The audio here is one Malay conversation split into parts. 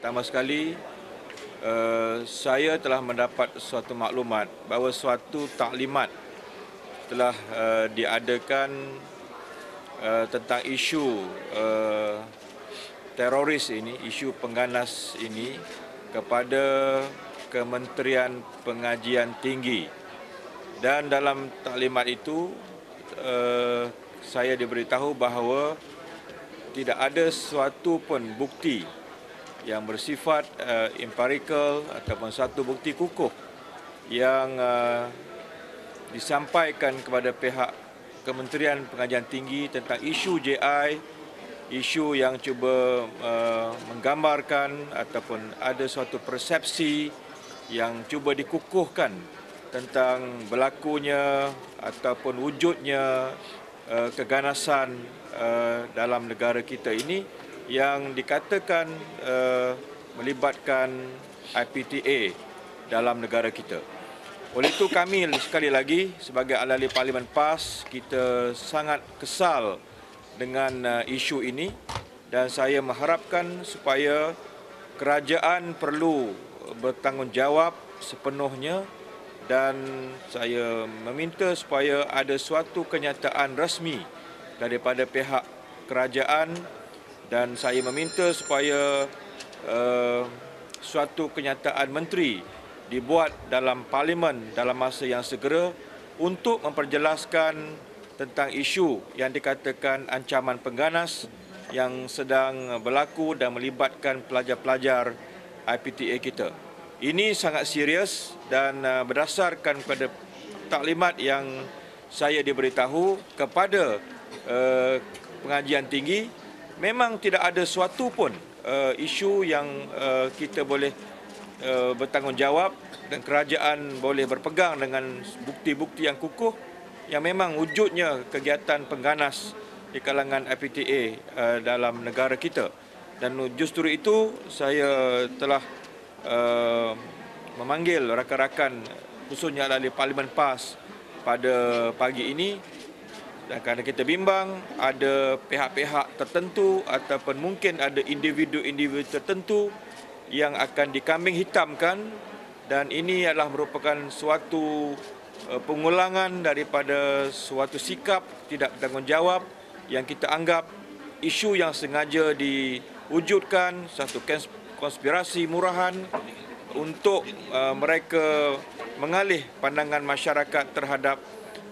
Pertama sekali, saya telah mendapat suatu maklumat bahawa suatu taklimat telah diadakan tentang isu teroris ini, isu pengganas ini kepada Kementerian Pengajian Tinggi. Dan dalam taklimat itu, saya diberitahu bahawa tidak ada suatu pun bukti yang bersifat empirical ataupun satu bukti kukuh yang disampaikan kepada pihak Kementerian Pengajian Tinggi tentang isu JI, isu yang cuba menggambarkan ataupun ada suatu persepsi yang cuba dikukuhkan tentang berlakunya ataupun wujudnya keganasan dalam negara kita ini yang dikatakan melibatkan IPTA dalam negara kita. Oleh itu kami sekali lagi sebagai ahli Parlimen PAS, kita sangat kesal dengan isu ini dan saya mengharapkan supaya kerajaan perlu bertanggungjawab sepenuhnya dan saya meminta supaya ada suatu kenyataan rasmi daripada pihak kerajaan dan saya meminta supaya suatu kenyataan menteri dibuat dalam parlimen dalam masa yang segera untuk memperjelaskan tentang isu yang dikatakan ancaman pengganas yang sedang berlaku dan melibatkan pelajar-pelajar IPTA kita. Ini sangat serius dan berdasarkan pada taklimat yang saya diberitahu kepada pengajian tinggi, memang tidak ada suatu pun isu yang kita boleh bertanggungjawab dan kerajaan boleh berpegang dengan bukti-bukti yang kukuh yang memang wujudnya kegiatan pengganas di kalangan IPTA dalam negara kita. Dan justru itu saya telah memanggil rakan-rakan khususnya ahli Parlimen PAS pada pagi ini dan kerana kita bimbang ada pihak-pihak tertentu ataupun mungkin ada individu-individu tertentu yang akan dikambing hitamkan dan ini adalah merupakan suatu pengulangan daripada suatu sikap tidak bertanggungjawab yang kita anggap isu yang sengaja diwujudkan, satu konspirasi murahan untuk mereka mengalih pandangan masyarakat terhadap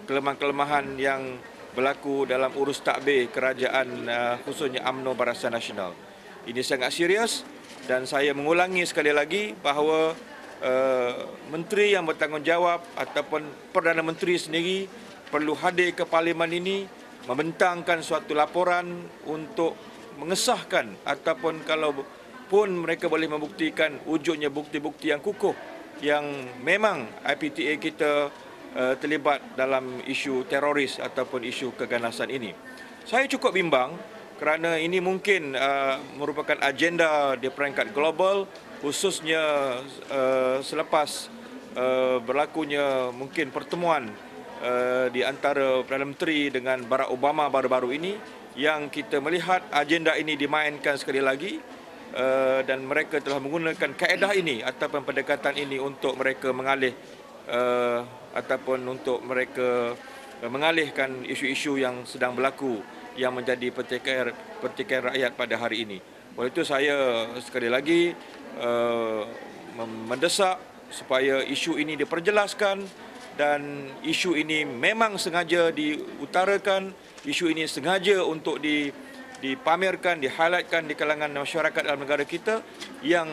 kelemahan-kelemahan yang berlaku dalam urus takbir kerajaan khususnya UMNO Barisan Nasional. Ini sangat serius dan saya mengulangi sekali lagi bahawa menteri yang bertanggungjawab ataupun Perdana Menteri sendiri perlu hadir ke parlimen ini membentangkan suatu laporan untuk mengesahkan ataupun kalau pun mereka boleh membuktikan wujudnya bukti-bukti yang kukuh yang memang IPTA kita terlibat dalam isu teroris ataupun isu keganasan ini. Saya cukup bimbang kerana ini mungkin merupakan agenda di peringkat global khususnya selepas berlakunya mungkin pertemuan di antara Perdana Menteri dengan Barack Obama baru-baru ini yang kita melihat agenda ini dimainkan sekali lagi dan mereka telah menggunakan kaedah ini ataupun pendekatan ini untuk mereka mengalih ataupun untuk mereka mengalihkan isu-isu yang sedang berlaku yang menjadi pertikaian rakyat pada hari ini. Oleh itu saya sekali lagi mendesak supaya isu ini diperjelaskan dan isu ini memang sengaja diutarakan, isu ini sengaja untuk dipamerkan, di-highlightkan di kalangan masyarakat dalam negara kita yang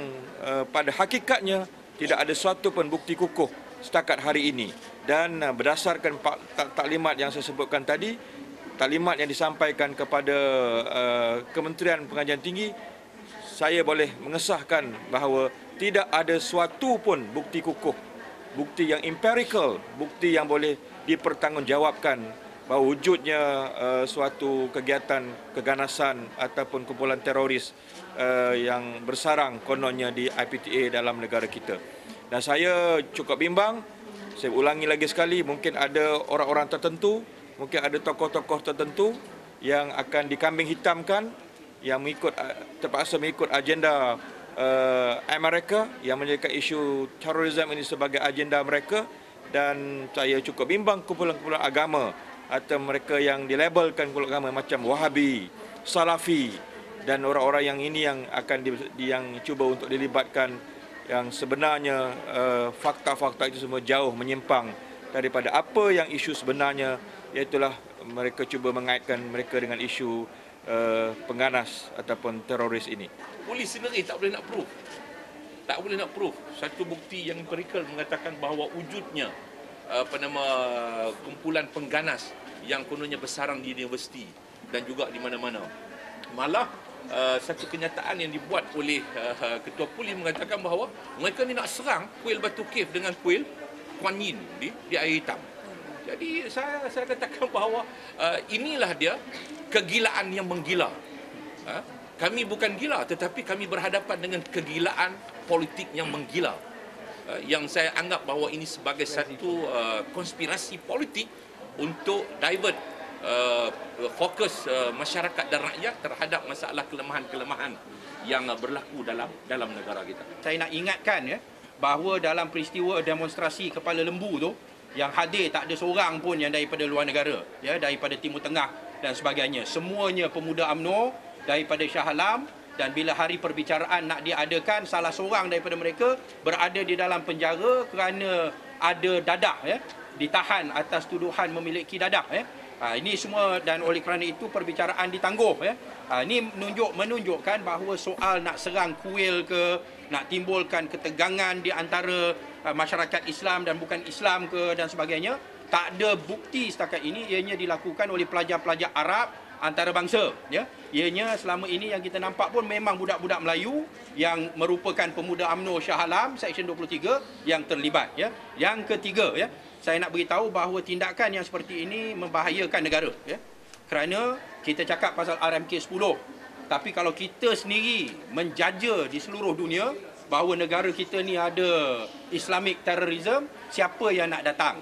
pada hakikatnya tidak ada suatu pun bukti kukuh setakat hari ini. Dan berdasarkan taklimat yang saya sebutkan tadi, taklimat yang disampaikan kepada Kementerian Pengajian Tinggi, saya boleh mengesahkan bahawa tidak ada suatu pun bukti kukuh, bukti yang empirical, bukti yang boleh dipertanggungjawabkan bahawa wujudnya suatu kegiatan keganasan ataupun kumpulan teroris yang bersarang kononnya di IPTA dalam negara kita. Dan saya cukup bimbang, saya ulangi lagi sekali, mungkin ada orang-orang tertentu, mungkin ada tokoh-tokoh tertentu yang akan dikambing hitamkan, yang terpaksa mengikut agenda Amerika yang menjadikan isu terorisme ini sebagai agenda mereka, dan saya cukup bimbang kumpulan-kumpulan agama atau mereka yang dilabelkan kumpulan agama macam Wahabi, Salafi, dan orang-orang yang ini yang akan yang cuba untuk dilibatkan, yang sebenarnya fakta-fakta itu semua jauh menyimpang daripada apa yang isu sebenarnya, iaitulah mereka cuba mengaitkan mereka dengan isu pengganas ataupun teroris ini. Polis sendiri tak boleh nak proof. Tak boleh nak proof. Satu bukti yang empirikal mengatakan bahawa wujudnya kumpulan pengganas yang kononnya bersarang di universiti dan juga di mana-mana. Malah satu kenyataan yang dibuat oleh ketua polis mengatakan bahawa mereka ni nak serang kuil Batu Cave dengan kuil Kuan Yin di air hitam. Jadi saya katakan bahawa inilah dia kegilaan yang menggila. Kami bukan gila, tetapi kami berhadapan dengan kegilaan politik yang menggila. Yang saya anggap bahawa ini sebagai satu konspirasi politik untuk divert fokus masyarakat dan rakyat terhadap masalah kelemahan-kelemahan yang berlaku dalam negara kita. Saya nak ingatkan bahawa dalam peristiwa demonstrasi Kepala Lembu tu, yang hadir tak ada seorang pun yang daripada luar negara, daripada Timur Tengah dan sebagainya. Semuanya pemuda UMNO daripada Shah Alam, dan bila hari perbicaraan nak diadakan, salah seorang daripada mereka berada di dalam penjara kerana ada dadah, ditahan atas tuduhan memiliki dadah. Ini semua, dan oleh kerana itu perbicaraan ditangguh. Ini menunjukkan bahawa soal nak serang kuil ke, nak timbulkan ketegangan di antara masyarakat Islam dan bukan Islam ke dan sebagainya, tak ada bukti setakat ini. Ianya dilakukan oleh pelajar-pelajar Arab antarabangsa. Ianya selama ini yang kita nampak pun memang budak-budak Melayu yang merupakan pemuda UMNO Shah Alam Seksyen 23 yang terlibat. Yang ketiga, saya nak beritahu bahawa tindakan yang seperti ini membahayakan negara. Kerana kita cakap pasal RMK 10, tapi kalau kita sendiri menjaja di seluruh dunia bahawa negara kita ni ada Islamic terrorism, siapa yang nak datang?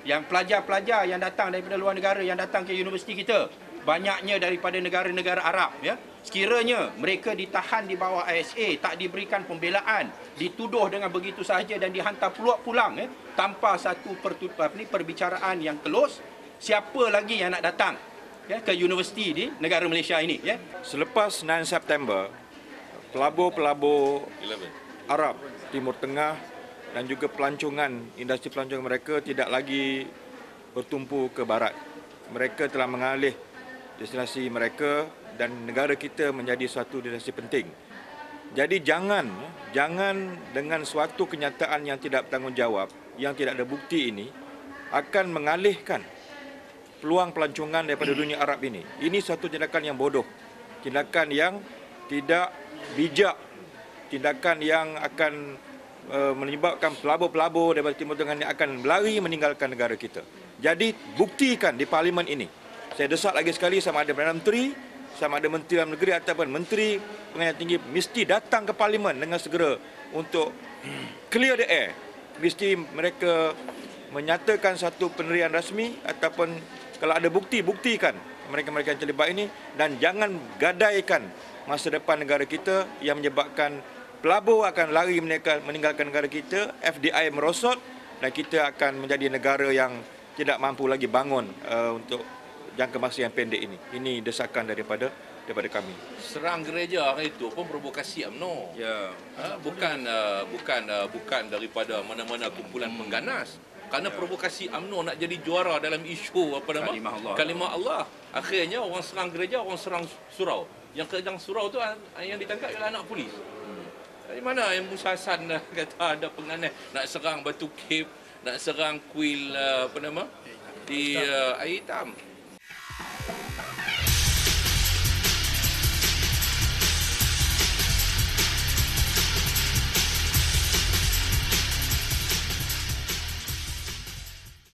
Yang pelajar-pelajar yang datang daripada luar negara, yang datang ke universiti kita, banyaknya daripada negara-negara Arab. Sekiranya mereka ditahan di bawah ISA, tak diberikan pembelaan, dituduh dengan begitu sahaja dan dihantar pulang tanpa satu perbicaraan yang close, siapa lagi yang nak datang ke universiti di negara Malaysia ini? Selepas 9 September, pelabur-pelabur Arab Timur Tengah dan juga pelancongan, industri pelancongan mereka tidak lagi bertumpu ke barat. Mereka telah mengalih destinasi mereka dan negara kita menjadi suatu destinasi penting. Jadi jangan dengan suatu kenyataan yang tidak bertanggungjawab, yang tidak ada bukti ini, akan mengalihkan peluang pelancongan daripada dunia Arab ini. Ini suatu tindakan yang bodoh, tindakan yang tidak bijak, tindakan yang akan menyebabkan pelabur-pelabur daripada Timur Tengah ini akan berlari meninggalkan negara kita. Jadi buktikan di parlimen ini. Saya desak lagi sekali, sama ada Perdana Menteri, sama ada Menteri Dalam Negeri ataupun Menteri Pengadilan Tinggi, mesti datang ke parlimen dengan segera untuk clear the air. Mesti mereka menyatakan satu pendirian rasmi, ataupun kalau ada bukti, buktikan mereka-mereka yang terlibat ini, dan jangan gadaikan masa depan negara kita yang menyebabkan pelabur akan lari meninggalkan negara kita, FDI merosot, dan kita akan menjadi negara yang tidak mampu lagi bangun untuk jangka masa yang pendek ini. Ini desakan daripada kami. Serang gereja hari itu pun provokasi UMNO. Bukan daripada mana-mana kumpulan pengganas. Kerana provokasi UMNO nak jadi juara dalam isu kalimah Allah. Akhirnya orang serang gereja, orang serang surau. Yang kedang surau tu yang ditangkap ialah anak polis. Dari mana yang Musa Hassan kata ada pengganas nak serang Batu Cave, nak serang kuil di air hitam.